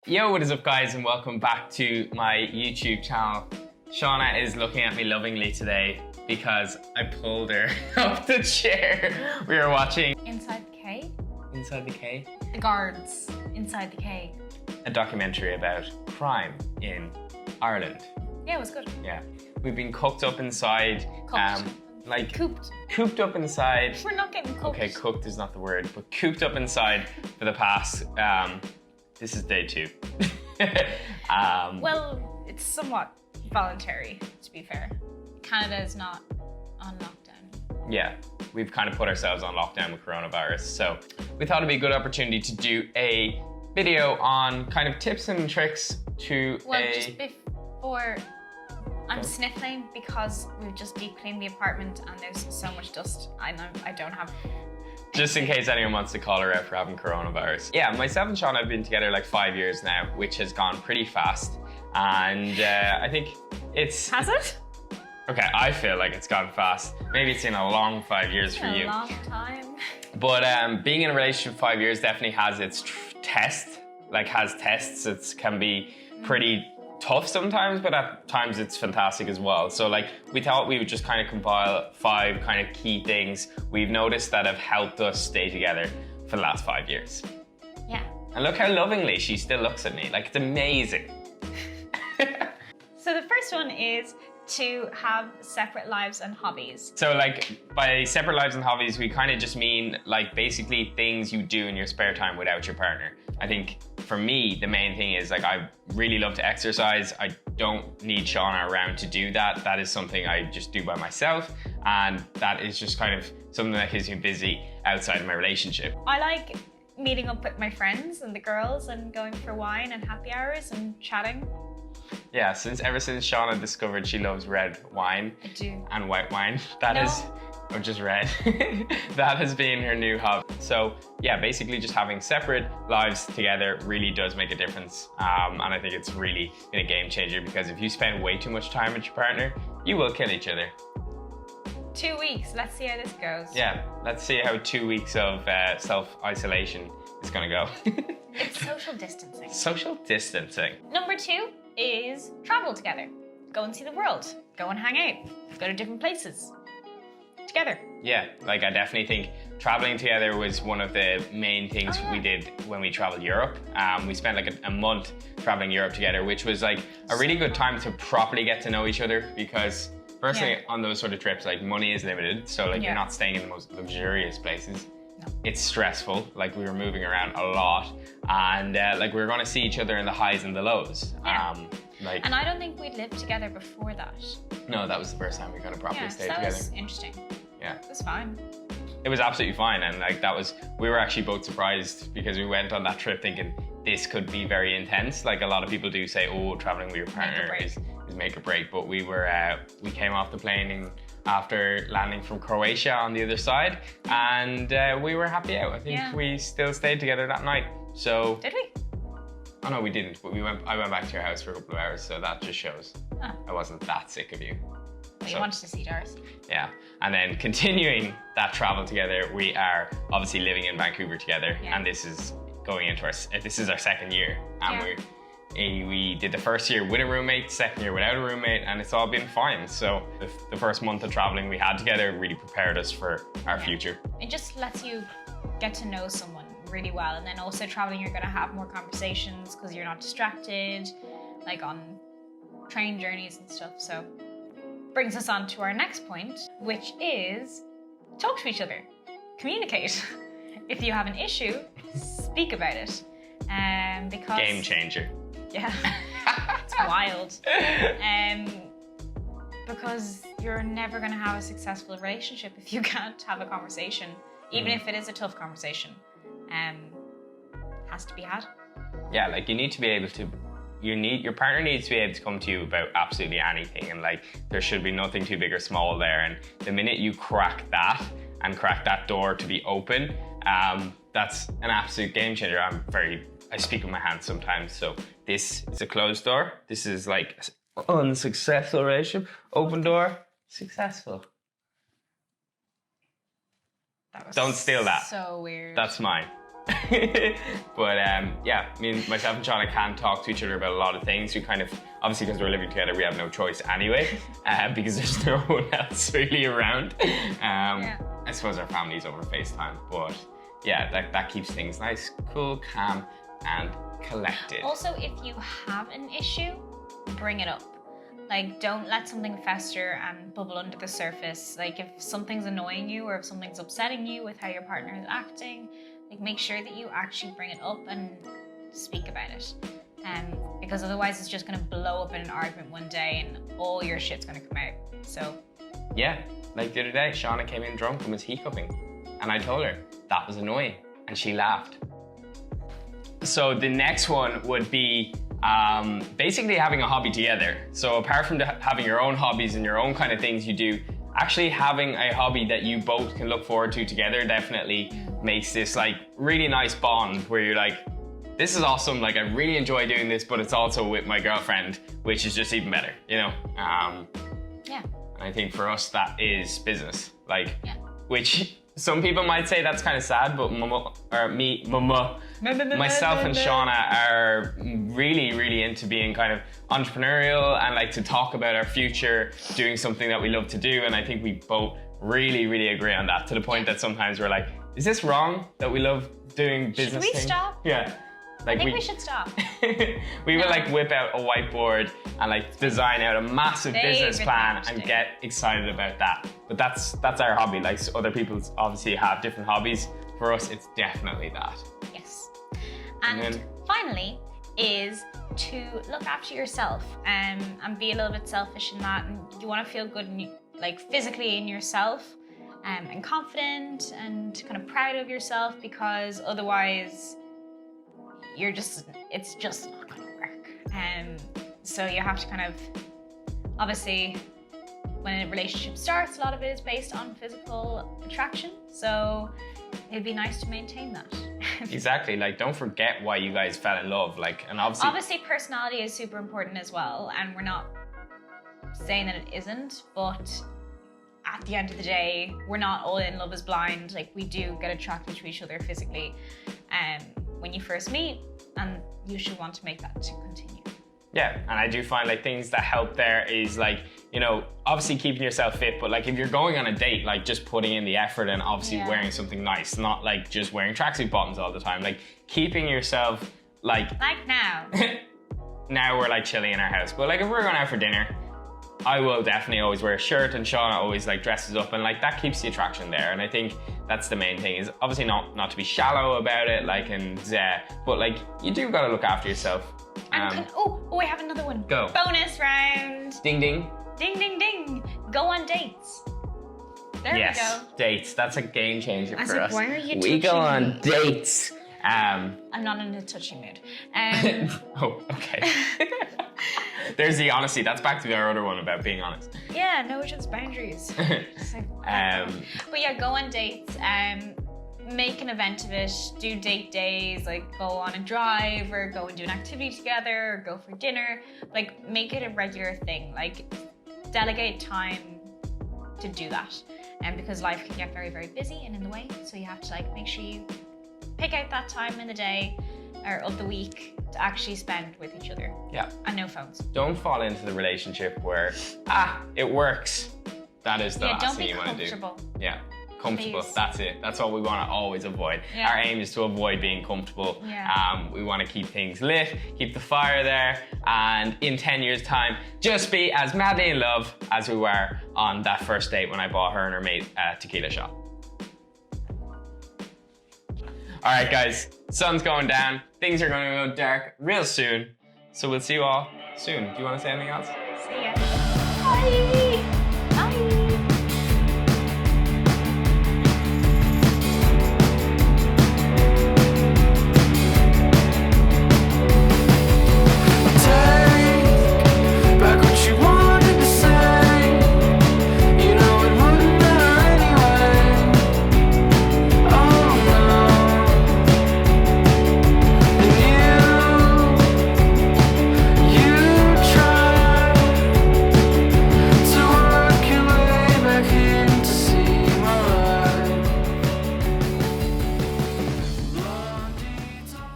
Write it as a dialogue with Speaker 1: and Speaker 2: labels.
Speaker 1: Yo, what is up guys, and welcome back to my YouTube channel. Shauna is looking at me lovingly today because I pulled her off the chair. We were watching
Speaker 2: Inside the K?
Speaker 1: Inside the K?
Speaker 2: The Guards Inside the K.
Speaker 1: A documentary about crime in Ireland.
Speaker 2: Yeah, it was good.
Speaker 1: Yeah. We've been cooked up inside. Cooped up inside.
Speaker 2: We're not getting cooked.
Speaker 1: Okay, cooked is not the word, but cooped up inside for the past, this is day 2.
Speaker 2: Well, it's somewhat voluntary, to be fair. Canada is not on lockdown.
Speaker 1: Yeah, we've kind of put ourselves on lockdown with coronavirus. So we thought it'd be a good opportunity to do a video on kind of tips and tricks to
Speaker 2: just before, I'm sniffling because we've just deep cleaned the apartment and there's so much dust. I don't have...
Speaker 1: Just in case anyone wants to call her out for having coronavirus. Yeah, myself and Shauna have been together like 5 years now, which has gone pretty fast. And I think it's...
Speaker 2: Has it?
Speaker 1: Okay, I feel like it's gone fast. Maybe it's been a long 5 years for you.
Speaker 2: A long time.
Speaker 1: But being in a relationship for 5 years definitely has its tests. It can be pretty tough sometimes, but at times it's fantastic as well. So like we thought we would just kind of compile 5 kind of key things we've noticed that have helped us stay together for the last 5 years.
Speaker 2: Yeah.
Speaker 1: And look how lovingly she still looks at me. Like, it's amazing.
Speaker 2: So the first one is to have separate lives and hobbies.
Speaker 1: So like by separate lives and hobbies, we kind of just mean like basically things you do in your spare time without your partner. I think for me, the main thing is like I really love to exercise. I don't need Shauna around to do that. That is something I just do by myself. And that is just kind of something that keeps me busy outside of my relationship.
Speaker 2: I like meeting up with my friends and the girls and going for wine and happy hours and chatting.
Speaker 1: Yeah, ever since Shauna discovered she loves red wine.
Speaker 2: I do.
Speaker 1: And white wine. Or just red. That has been her new hobby. So yeah, basically just having separate lives together really does make a difference. And I think it's really been a game changer because if you spend way too much time with your partner, you will kill each other.
Speaker 2: 2 weeks, let's see how this goes.
Speaker 1: Yeah, let's see how 2 weeks of self-isolation is gonna go.
Speaker 2: It's social distancing.
Speaker 1: Social distancing.
Speaker 2: Number 2 is travel together. Go and see the world. Go and hang out. Go to different places. Together.
Speaker 1: Yeah, like I definitely think traveling together was one of the main things we did when we traveled Europe. We spent like a month traveling Europe together, which was like a really good time to properly get to know each other because firstly on those sort of trips, like money is limited. So like you're not staying in the most luxurious places.
Speaker 2: No.
Speaker 1: It's stressful, like we were moving around a lot and like we were gonna see each other in the highs and the lows.
Speaker 2: Yeah. And I don't think we'd lived together before that.
Speaker 1: No, that was the first time we kind of properly stayed together.
Speaker 2: That was interesting.
Speaker 1: Yeah.
Speaker 2: It was fine.
Speaker 1: It was absolutely fine, and like we were actually both surprised because we went on that trip thinking this could be very intense. Like a lot of people do say, oh, traveling with your partner is make or break, but we came off the plane after landing from Croatia on the other side, and we were happy out. I think we still stayed together that night. So
Speaker 2: did we?
Speaker 1: Oh no, we didn't. But I went back to your house for a couple of hours, so that just shows I wasn't that sick of you.
Speaker 2: Well, you wanted to see Darcy.
Speaker 1: Yeah, and then continuing that travel together, we are obviously living in Vancouver together, and this is going into this is our 2nd year, and we did the first year with a roommate, 2nd year without a roommate, and it's all been fine. So the first month of traveling we had together really prepared us for our future.
Speaker 2: It just lets you get to know someone really well, and then also traveling you're going to have more conversations because you're not distracted, like on train journeys and stuff. So brings us on to our next point, which is talk to each other, communicate. If you have an issue, speak about it. Because
Speaker 1: game changer.
Speaker 2: Yeah, it's wild. Because you're never going to have a successful relationship if you can't have a conversation, even if it is a tough conversation. Has to be had.
Speaker 1: Yeah, like you need to be able to. Your partner needs to be able to come to you about absolutely anything, and like there should be nothing too big or small there. And the minute you crack that door to be open, that's an absolute game changer. I speak with my hands sometimes, so this is a closed door. This is like unsuccessful relationship. Open door, successful.
Speaker 2: That was
Speaker 1: Don't steal that.
Speaker 2: So weird.
Speaker 1: That's mine. But yeah, I mean, myself and Shauna can talk to each other about a lot of things. We kind of, obviously because we're living together, we have no choice anyway, because there's no one else really around. I suppose our family's over FaceTime, but yeah, that keeps things nice, cool, calm, and collected.
Speaker 2: Also, if you have an issue, bring it up. Like, don't let something fester and bubble under the surface. Like, if something's annoying you or if something's upsetting you with how your partner is acting, like, make sure that you actually bring it up and speak about it. Because otherwise it's just gonna blow up in an argument one day and all your shit's gonna come out. So.
Speaker 1: Yeah, like the other day, Shauna came in drunk and was hiccuping. And I told her that was annoying and she laughed. So the next one would be basically having a hobby together. So apart from having your own hobbies and your own kind of things you do, actually having a hobby that you both can look forward to together definitely makes this like really nice bond where you're like, this is awesome, like I really enjoy doing this, but it's also with my girlfriend, which is just even better, you know?
Speaker 2: Yeah.
Speaker 1: And I think for us that is business, like, which some people might say that's kind of sad, but myself and Shauna are really, really into being kind of entrepreneurial and like to talk about our future, doing something that we love to do. And I think we both really, really agree on that, to the point that sometimes we're like, is this wrong that we love doing business
Speaker 2: Should we
Speaker 1: things?
Speaker 2: stop?
Speaker 1: Yeah. Like
Speaker 2: I think we should stop.
Speaker 1: We would like whip out a whiteboard and like design out a massive business plan and get excited about that. But that's our hobby. Like other people obviously have different hobbies. For us, it's definitely that.
Speaker 2: Yes. And finally is to look after yourself and be a little bit selfish in that. And you want to feel good like physically in yourself and confident and kind of proud of yourself, because otherwise it's just not going to work. So you have to kind of, obviously, when a relationship starts, a lot of it is based on physical attraction. So it'd be nice to maintain that.
Speaker 1: Exactly. Like, don't forget why you guys fell in love. Like, and obviously personality
Speaker 2: is super important as well. And we're not saying that it isn't, but at the end of the day, we're not all in love is blind. Like, we do get attracted to each other physically when you first meet, and you should want to make that to continue.
Speaker 1: Yeah, and I do find like things that help there is like, you know, obviously keeping yourself fit, but like if you're going on a date, like just putting in the effort and obviously wearing something nice, not like just wearing tracksuit bottoms all the time, like keeping yourself like now. Now we're like chilling in our house, but like if we're going out for dinner, I will definitely always wear a shirt, and Shauna always like dresses up, and like that keeps the attraction there. And I think that's the main thing, is obviously not to be shallow about it, like, but like you do got to look after yourself.
Speaker 2: And I have another one.
Speaker 1: Go.
Speaker 2: Bonus round.
Speaker 1: Ding ding.
Speaker 2: Ding ding ding. Go on dates. There we go.
Speaker 1: Dates. That's a game changer for us.
Speaker 2: Why are you touching
Speaker 1: me? We go on dates.
Speaker 2: I'm not in a touching mood.
Speaker 1: Oh, okay. There's the honesty. That's back to our other one about being honest.
Speaker 2: Yeah, know each other's boundaries. But yeah, go on dates. Make an event of it. Do date days. Like go on a drive, or go and do an activity together, or go for dinner. Like make it a regular thing. Like delegate time to do that. And because life can get very, very busy and in the way, so you have to like make sure you pick out that time in the day or of the week to actually spend with each other.
Speaker 1: Yeah.
Speaker 2: And no phones.
Speaker 1: Don't fall into the relationship where, it works. That is the last thing you want to do. Yeah, comfortable. Please. That's it. That's what we want to always avoid. Yeah. Our aim is to avoid being comfortable. Yeah. We want to keep things lit, keep the fire there, and in 10 years' time, just be as madly in love as we were on that first date when I bought her and her mate a tequila shot. All right, guys, sun's going down. Things are going to go dark real soon. So we'll see you all soon. Do you want to say anything else?
Speaker 2: See ya. Bye.